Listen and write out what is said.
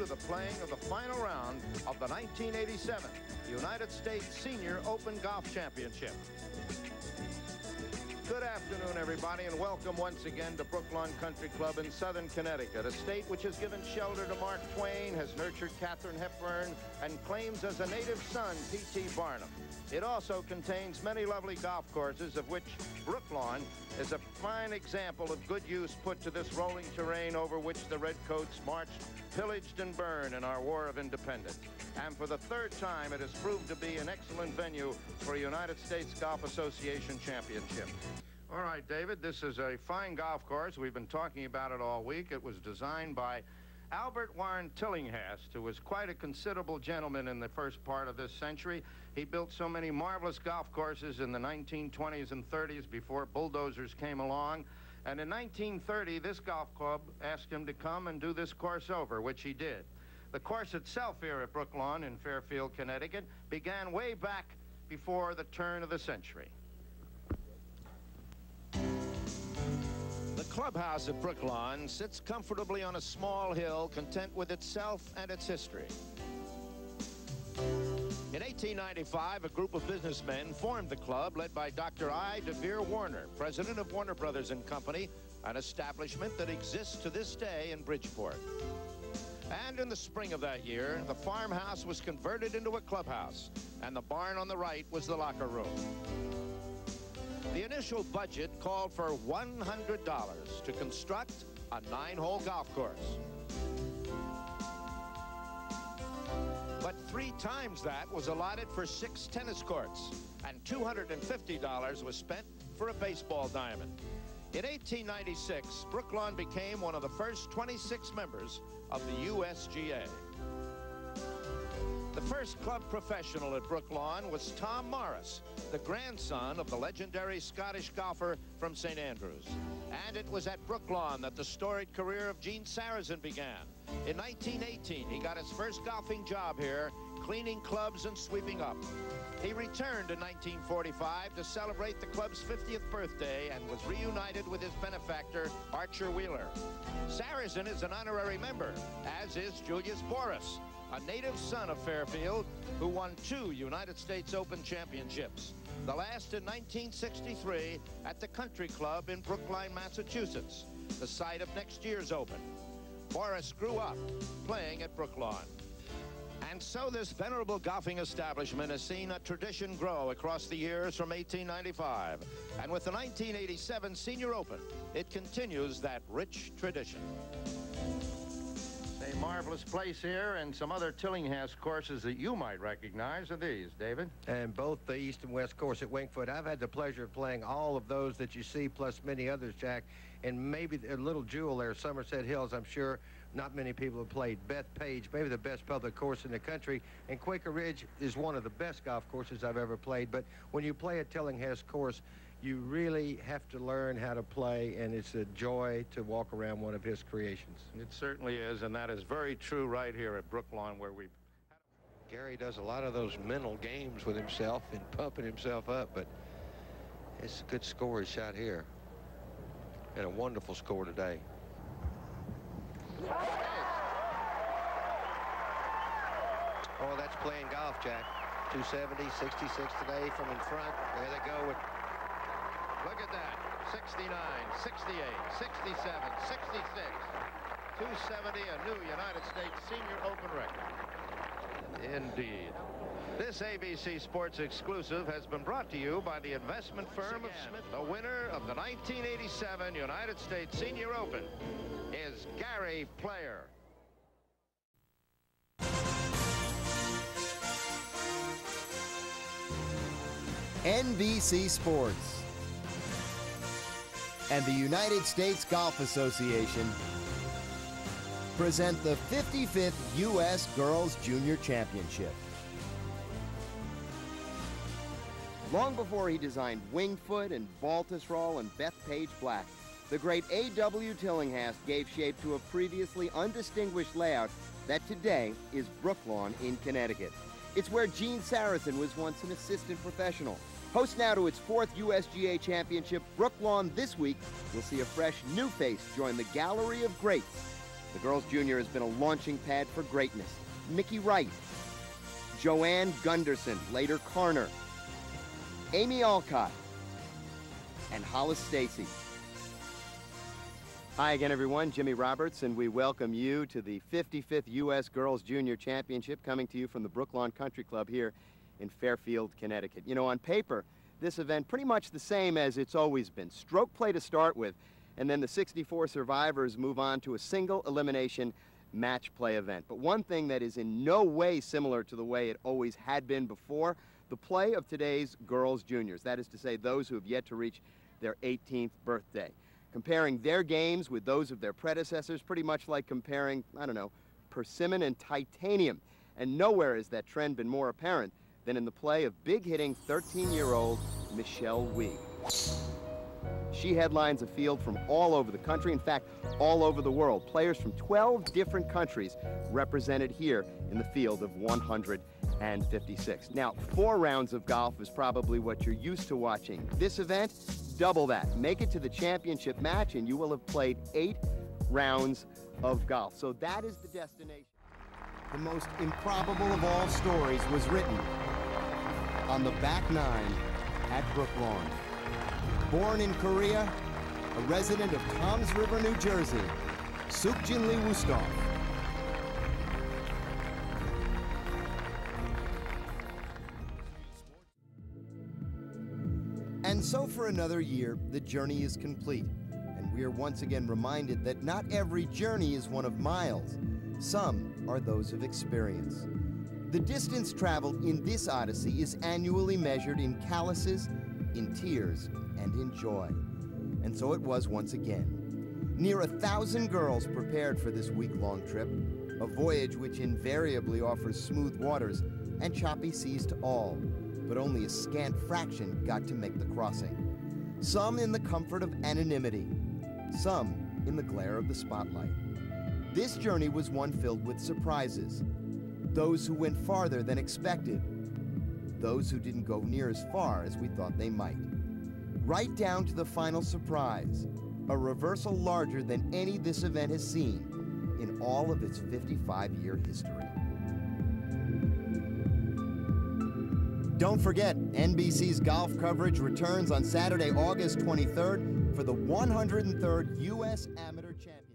to the playing of the final round of the 1987 United States Senior Open Golf Championship. Good afternoon, everybody, and welcome once again to Brooklawn Country Club in southern Connecticut, a state which has given shelter to Mark Twain, has nurtured Katharine Hepburn, and claims as a native son P.T. Barnum. It also contains many lovely golf courses, of which Brooklawn is a fine example of good use put to this rolling terrain over which the Redcoats marched, pillaged, and burned in our War of Independence. And for the third time, it has proved to be an excellent venue for a United States Golf Association championship. All right, David, this is a fine golf course. We've been talking about it all week. It was designed by Albert Warren Tillinghast, who was quite a considerable gentleman in the first part of this century. He built so many marvelous golf courses in the 1920s and 30s before bulldozers came along. And in 1930, this golf club asked him to come and do this course over, which he did. The course itself here at Brooklawn in Fairfield, Connecticut, began way back before the turn of the century. The clubhouse at Brooklawn sits comfortably on a small hill, content with itself and its history. In 1895, a group of businessmen formed the club, led by Dr. I. DeVere Warner, president of Warner Brothers and Company, an establishment that exists to this day in Bridgeport. And in the spring of that year, the farmhouse was converted into a clubhouse, and the barn on the right was the locker room. The initial budget called for $100 to construct a 9-hole golf course. But 3 times that was allotted for 6 tennis courts, and $250 was spent for a baseball diamond. In 1896, Brooklawn became one of the first 26 members of the USGA. The first club professional at Brooklawn was Tom Morris, the grandson of the legendary Scottish golfer from St. Andrews. And it was at Brooklawn that the storied career of Gene Sarazen began. In 1918, he got his first golfing job here, cleaning clubs and sweeping up. He returned in 1945 to celebrate the club's 50th birthday and was reunited with his benefactor, Archer Wheeler. Sarazen is an honorary member, as is Julius Boris, a native son of Fairfield who won 2 United States Open championships, the last in 1963 at the Country Club in Brookline, Massachusetts, the site of next year's Open. Boris grew up playing at Brooklawn. And so this venerable golfing establishment has seen a tradition grow across the years from 1895. And with the 1987 Senior Open, it continues that rich tradition. A marvelous place here, and some other Tillinghast courses that you might recognize are these, David. And both the east and west course at Wingfoot. I've had the pleasure of playing all of those that you see, plus many others, Jack. And maybe a little jewel there, Somerset Hills, I'm sure not many people have played. Bethpage, maybe the best public course in the country. And Quaker Ridge is one of the best golf courses I've ever played. But when you play a Tillinghast course, you really have to learn how to play, and it's a joy to walk around one of his creations. It certainly is, and that is very true right here at Brooklawn, where we... Gary does a lot of those mental games with himself and pumping himself up, but it's a good score he shot here. And a wonderful score today. Oh, that's playing golf, Jack. 270, 66 today from in front. There they go with... Look at that. 69, 68, 67, 66. 270, a new United States Senior Open record. Indeed. This ABC Sports exclusive has been brought to you by the investment firm of Smith. The winner of the 1987 United States Senior Open is Gary Player. NBC Sports and the United States Golf Association present the 55th U.S. Girls Junior Championship. Long before he designed Wingfoot and Baltusrol and Bethpage Black, the great A.W. Tillinghast gave shape to a previously undistinguished layout that today is Brooklawn in Connecticut. It's where Gene Sarazen was once an assistant professional. Host now to its 4th USGA championship, Brooklawn this week will see a fresh new face join the gallery of greats The girls' junior has been a launching pad for greatness. Mickey Wright, Joanne Gunderson, later Carner, Amy Alcott, and Hollis Stacy. Hi again, everyone. Jimmy Roberts, and we welcome you to the 55th U.S. Girls Junior Championship, coming to you from the Brooklawn Country Club here in Fairfield, Connecticut. You know, on paper, this event pretty much the same as it's always been. Stroke play to start with, and then the 64 survivors move on to a single elimination match play event. But one thing that is in no way similar to the way it always had been before, the play of today's girls juniors. That is to say, those who have yet to reach their 18th birthday. Comparing their games with those of their predecessors, pretty much like comparing, I don't know, persimmon and titanium. And nowhere has that trend been more apparent than in the play of big-hitting 13-year-old Michelle Wee. She headlines a field from all over the country, in fact, all over the world. Players from 12 different countries represented here in the field of 156. Now, 4 rounds of golf is probably what you're used to watching. This event, double that. Make it to the championship match, and you will have played 8 rounds of golf. So that is the destination. The most improbable of all stories was written on the back 9 at Brooklawn. Born in Korea, a resident of Toms River, New Jersey, Sukjin Lee Wustov. And so for another year, the journey is complete, and we are once again reminded that not every journey is one of miles. Some are those of experience. The distance traveled in this odyssey is annually measured in calluses, in tears, and in joy. And so it was once again. Near 1,000 girls prepared for this week-long trip, a voyage which invariably offers smooth waters and choppy seas to all, but only a scant fraction got to make the crossing. Some in the comfort of anonymity, some in the glare of the spotlight. This journey was one filled with surprises. Those who went farther than expected, those who didn't go near as far as we thought they might. Right down to the final surprise, a reversal larger than any this event has seen in all of its 55-year history. Don't forget, NBC's golf coverage returns on Saturday, August 23rd for the 103rd U.S. Amateur Championship.